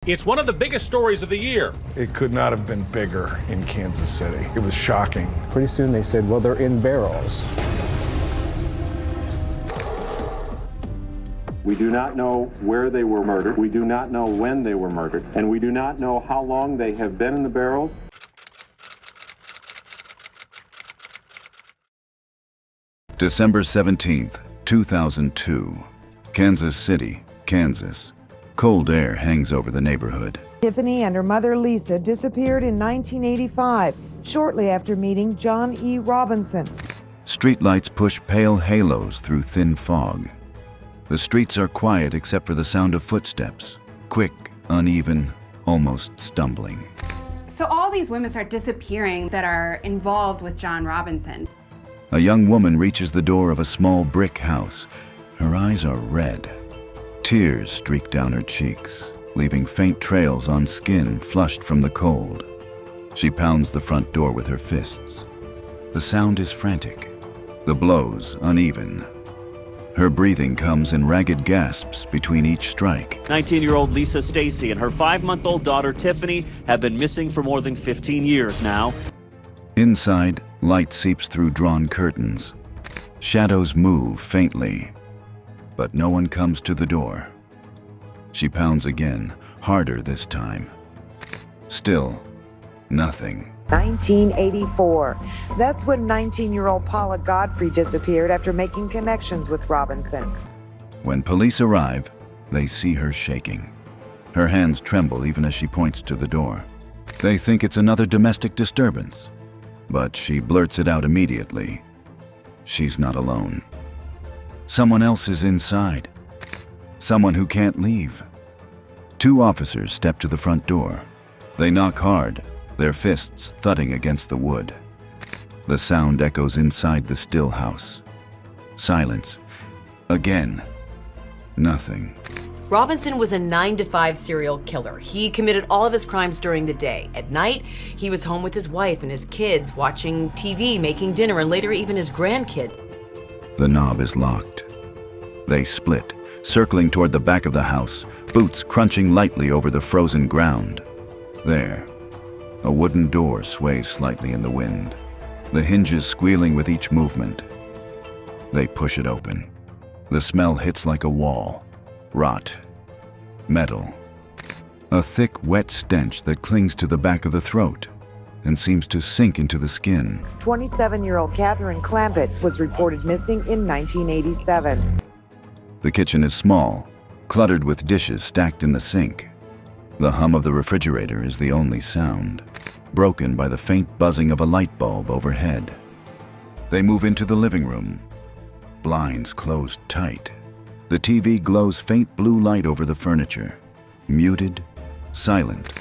It's one of the biggest stories of the year. It could not have been bigger in Kansas City. It was shocking. Pretty soon they said, well, they're in barrels. We do not know where they were murdered. We do not know when they were murdered. And we do not know how long they have been in the barrels. December 17th, 2002. Kansas City, Kansas. Cold air hangs over the neighborhood. Tiffany and her mother Lisa disappeared in 1985, shortly after meeting John E. Robinson. Streetlights push pale halos through thin fog. The streets are quiet except for the sound of footsteps. Quick, uneven, almost stumbling. So all these women start disappearing that are involved with John Robinson. A young woman reaches the door of a small brick house. Her eyes are red. Tears streak down her cheeks, leaving faint trails on skin flushed from the cold. She pounds the front door with her fists. The sound is frantic, the blows uneven. Her breathing comes in ragged gasps between each strike. 19-year-old Lisa Stacy and her 5-month-old daughter Tiffany have been missing for more than 15 years now. Inside, light seeps through drawn curtains. Shadows move faintly, but no one comes to the door. She pounds again, harder this time. Still, nothing. 1984. That's when 19-year-old Paula Godfrey disappeared after making connections with Robinson. When police arrive, they see her shaking. Her hands tremble even as she points to the door. They think it's another domestic disturbance, but she blurts it out immediately. She's not alone. Someone else is inside. Someone who can't leave. 2 officers step to the front door. They knock hard, their fists thudding against the wood. The sound echoes inside the still house. Silence. Again. Nothing. Robinson was a 9-to-5 serial killer. He committed all of his crimes during the day. At night, he was home with his wife and his kids, watching TV, making dinner, and later even his grandkid. The knob is locked. They split, circling toward the back of the house, boots crunching lightly over the frozen ground. There, a wooden door sways slightly in the wind, the hinges squealing with each movement. They push it open. The smell hits like a wall. Rot. Metal. A thick, wet stench that clings to the back of the throat and seems to sink into the skin. 27-year-old Catherine Clampett was reported missing in 1987. The kitchen is small, cluttered with dishes stacked in the sink. The hum of the refrigerator is the only sound, broken by the faint buzzing of a light bulb overhead. They move into the living room. Blinds closed tight. The TV glows faint blue light over the furniture, muted, silent.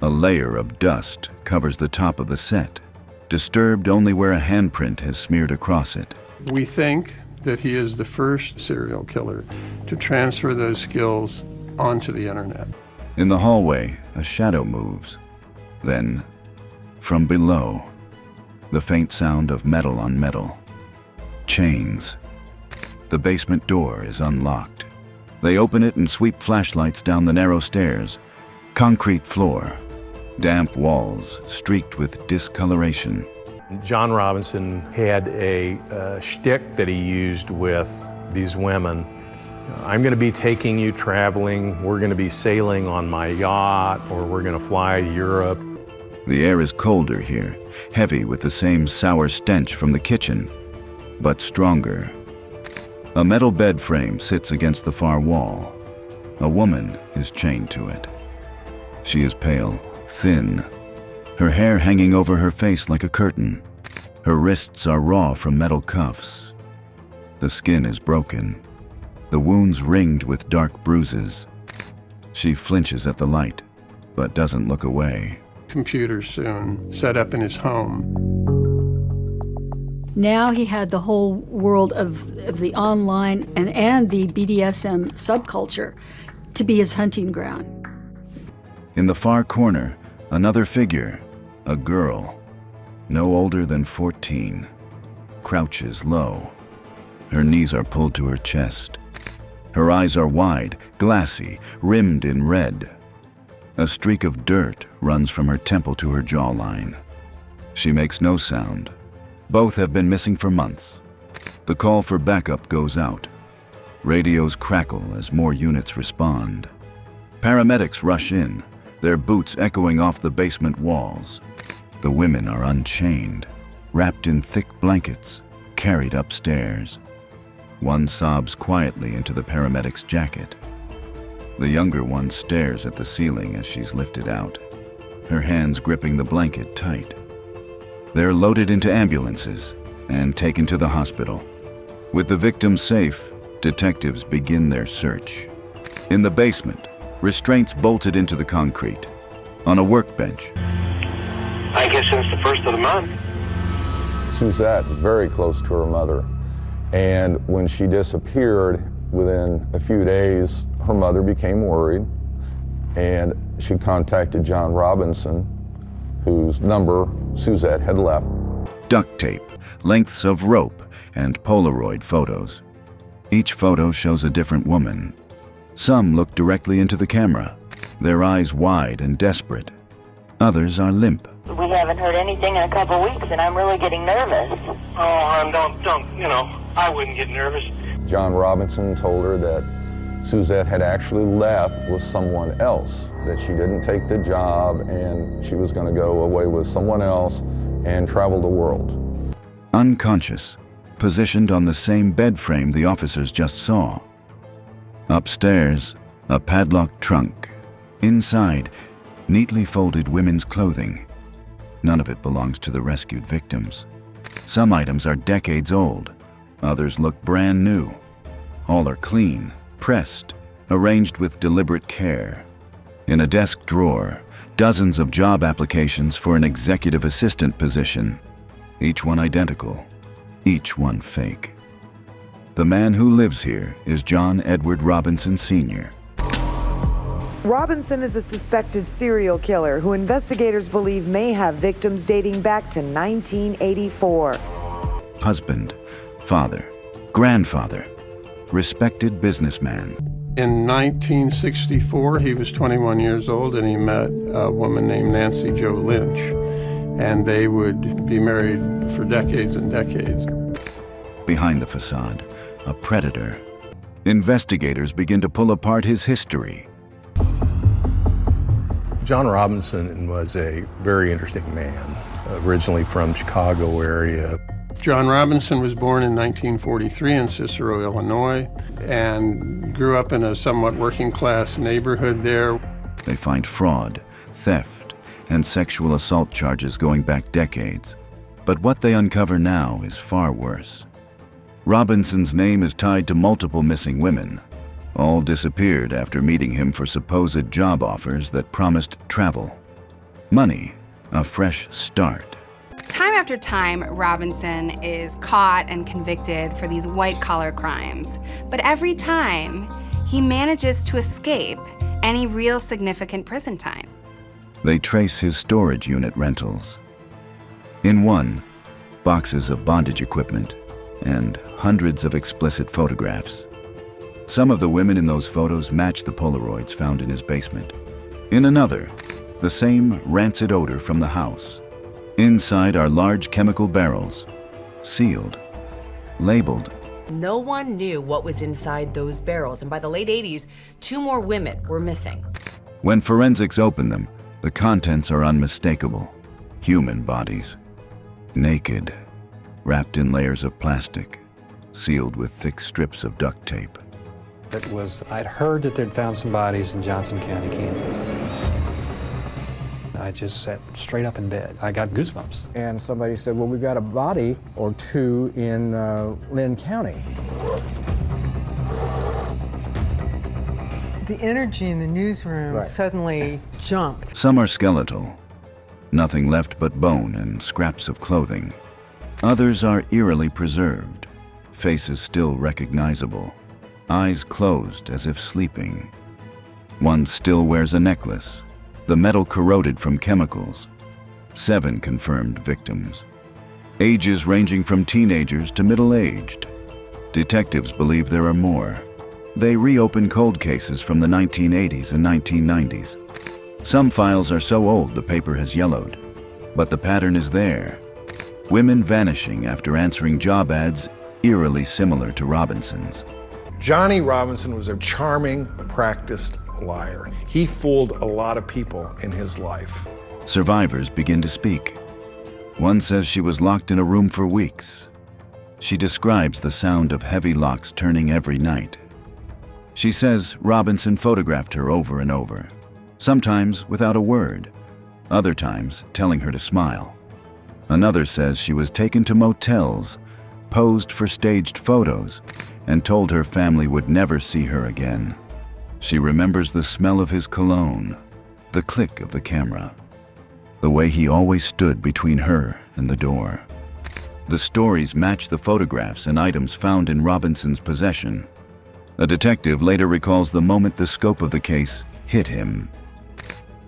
A layer of dust covers the top of the set, disturbed only where a handprint has smeared across it. We think that he is the first serial killer to transfer those skills onto the internet. In the hallway, a shadow moves. Then, from below, the faint sound of metal on metal. Chains. The basement door is unlocked. They open it and sweep flashlights down the narrow stairs. Concrete floor. Damp walls streaked with discoloration. John Robinson had a shtick that he used with these women. I'm going to be taking you traveling, we're going to be sailing on my yacht, or we're going to fly to Europe. The air is colder here, heavy with the same sour stench from the kitchen, but stronger. A metal bed frame sits against the far wall. A woman is chained to it. She is pale, thin, her hair hanging over her face like a curtain. Her wrists are raw from metal cuffs. The skin is broken, the wounds ringed with dark bruises. She flinches at the light, but doesn't look away. Computers soon set up in his home. Now he had the whole world of the online and the BDSM subculture to be his hunting ground. In the far corner, another figure, a girl, no older than 14, crouches low. Her knees are pulled to her chest. Her eyes are wide, glassy, rimmed in red. A streak of dirt runs from her temple to her jawline. She makes no sound. Both have been missing for months. The call for backup goes out. Radios crackle as more units respond. Paramedics rush in, their boots echoing off the basement walls. The women are unchained, wrapped in thick blankets, carried upstairs. One sobs quietly into the paramedic's jacket. The younger one stares at the ceiling as she's lifted out, her hands gripping the blanket tight. They're loaded into ambulances and taken to the hospital. With the victim safe, detectives begin their search. In the basement, restraints bolted into the concrete. On a workbench, I guess since the first of the month. Suzette was very close to her mother, and when she disappeared, within a few days, her mother became worried, and she contacted John Robinson, whose number Suzette had left. duct tape, lengths of rope, and Polaroid photos. Each photo shows a different woman. Some look directly into the camera, their eyes wide and desperate. Others are limp. We haven't heard anything in a couple weeks, and I'm really getting nervous. Oh, I wouldn't get nervous. John Robinson told her that Suzette had actually left with someone else, that she didn't take the job and she was going to go away with someone else and travel the world. Unconscious, positioned on the same bed frame the officers just saw. Upstairs, a padlocked trunk. Inside, neatly folded women's clothing. None of it belongs to the rescued victims. Some items are decades old. Others look brand new. All are clean, pressed, arranged with deliberate care. In a desk drawer, dozens of job applications for an executive assistant position. Each one identical, each one fake. The man who lives here is John Edward Robinson Sr. Robinson is a suspected serial killer who investigators believe may have victims dating back to 1984. Husband, father, grandfather, respected businessman. In 1964, he was 21 years old, and he met a woman named Nancy Jo Lynch, and they would be married for decades and decades. Behind the facade, a predator. Investigators begin to pull apart his history. John Robinson was a very interesting man, originally from Chicago area. John Robinson was born in 1943 in Cicero, Illinois, and grew up in a somewhat working-class neighborhood there. They find fraud, theft, and sexual assault charges going back decades. But what they uncover now is far worse. Robinson's name is tied to multiple missing women. All disappeared after meeting him for supposed job offers that promised travel, money, a fresh start. Time after time, Robinson is caught and convicted for these white-collar crimes. But every time, he manages to escape any real significant prison time. They trace his storage unit rentals. In one, boxes of bondage equipment and hundreds of explicit photographs. Some of the women in those photos match the Polaroids found in his basement. In another, the same rancid odor from the house. Inside are large chemical barrels, sealed, labeled. No one knew what was inside those barrels, and by the late 80s, 2 more women were missing. When forensics open them, the contents are unmistakable. Human bodies, naked, wrapped in layers of plastic, sealed with thick strips of duct tape. I'd heard that they'd found some bodies in Johnson County, Kansas. I just sat straight up in bed. I got goosebumps. And somebody said, well, we've got a body or 2 in Lynn County. The energy in the newsroom suddenly jumped. Some are skeletal, nothing left but bone and scraps of clothing. Others are eerily preserved, faces still recognizable, eyes closed as if sleeping. One still wears a necklace, the metal corroded from chemicals. 7 confirmed victims. Ages ranging from teenagers to middle-aged. Detectives believe there are more. They reopen cold cases from the 1980s and 1990s. Some files are so old the paper has yellowed, but the pattern is there. Women vanishing after answering job ads eerily similar to Robinson's. Johnny Robinson was a charming, practiced liar. He fooled a lot of people in his life. Survivors begin to speak. One says she was locked in a room for weeks. She describes the sound of heavy locks turning every night. She says Robinson photographed her over and over, sometimes without a word, other times telling her to smile. Another says she was taken to motels, posed for staged photos, and told her family would never see her again. She remembers the smell of his cologne, the click of the camera, the way he always stood between her and the door. The stories match the photographs and items found in Robinson's possession. A detective later recalls the moment the scope of the case hit him.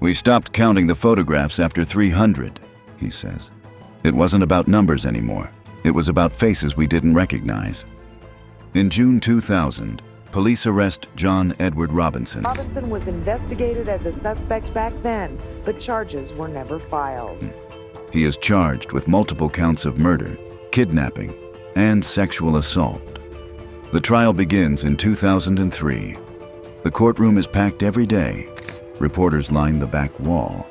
"We stopped counting the photographs after 300, he says. It wasn't about numbers anymore. It was about faces we didn't recognize. In June 2000, police arrest John Edward Robinson. Robinson was investigated as a suspect back then, but charges were never filed. He is charged with multiple counts of murder, kidnapping, and sexual assault. The trial begins in 2003. The courtroom is packed every day. Reporters line the back wall.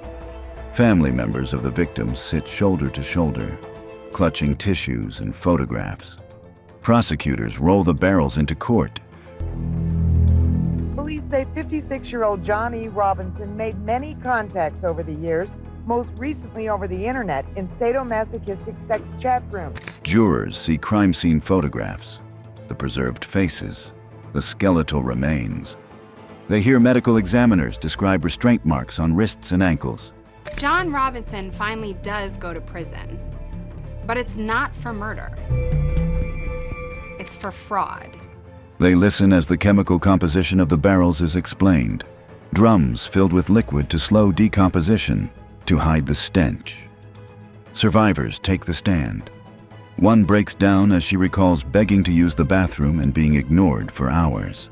Family members of the victims sit shoulder to shoulder, clutching tissues and photographs. Prosecutors roll the barrels into court. Police say 56-year-old John E. Robinson made many contacts over the years, most recently over the internet in sadomasochistic sex chat rooms. Jurors see crime scene photographs, the preserved faces, the skeletal remains. They hear medical examiners describe restraint marks on wrists and ankles. John Robinson finally does go to prison, but it's not for murder. It's for fraud. They listen as the chemical composition of the barrels is explained. Drums filled with liquid to slow decomposition, to hide the stench. Survivors take the stand. One breaks down as she recalls begging to use the bathroom and being ignored for hours.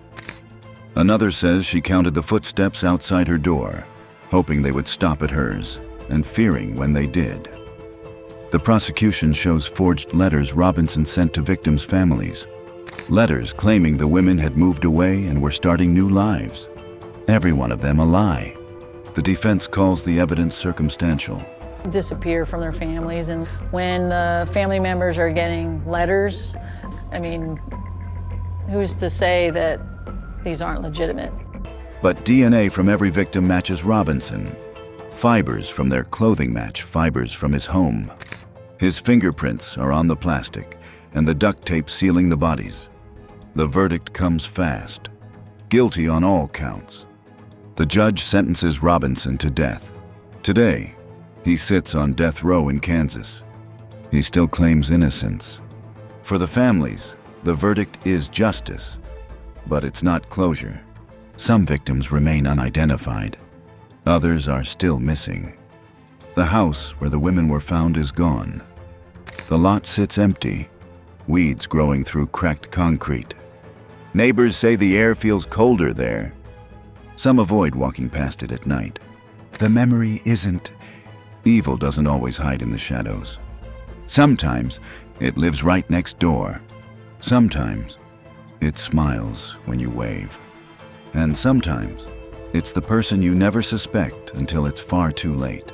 Another says she counted the footsteps outside her door, hoping they would stop at hers, and fearing when they did. The prosecution shows forged letters Robinson sent to victims' families. Letters claiming the women had moved away and were starting new lives. Every one of them a lie. The defense calls the evidence circumstantial. Disappear from their families, and when family members are getting letters, I mean, who's to say that these aren't legitimate? But DNA from every victim matches Robinson. Fibers from their clothing match fibers from his home. His fingerprints are on the plastic and the duct tape sealing the bodies. The verdict comes fast. Guilty on all counts. The judge sentences Robinson to death. Today, he sits on death row in Kansas. He still claims innocence. For the families, the verdict is justice, but it's not closure. Some victims remain unidentified. Others are still missing. The house where the women were found is gone. The lot sits empty, weeds growing through cracked concrete. Neighbors say the air feels colder there. Some avoid walking past it at night. The memory isn't. Evil doesn't always hide in the shadows. Sometimes it lives right next door. Sometimes it smiles when you wave. And sometimes it's the person you never suspect until it's far too late.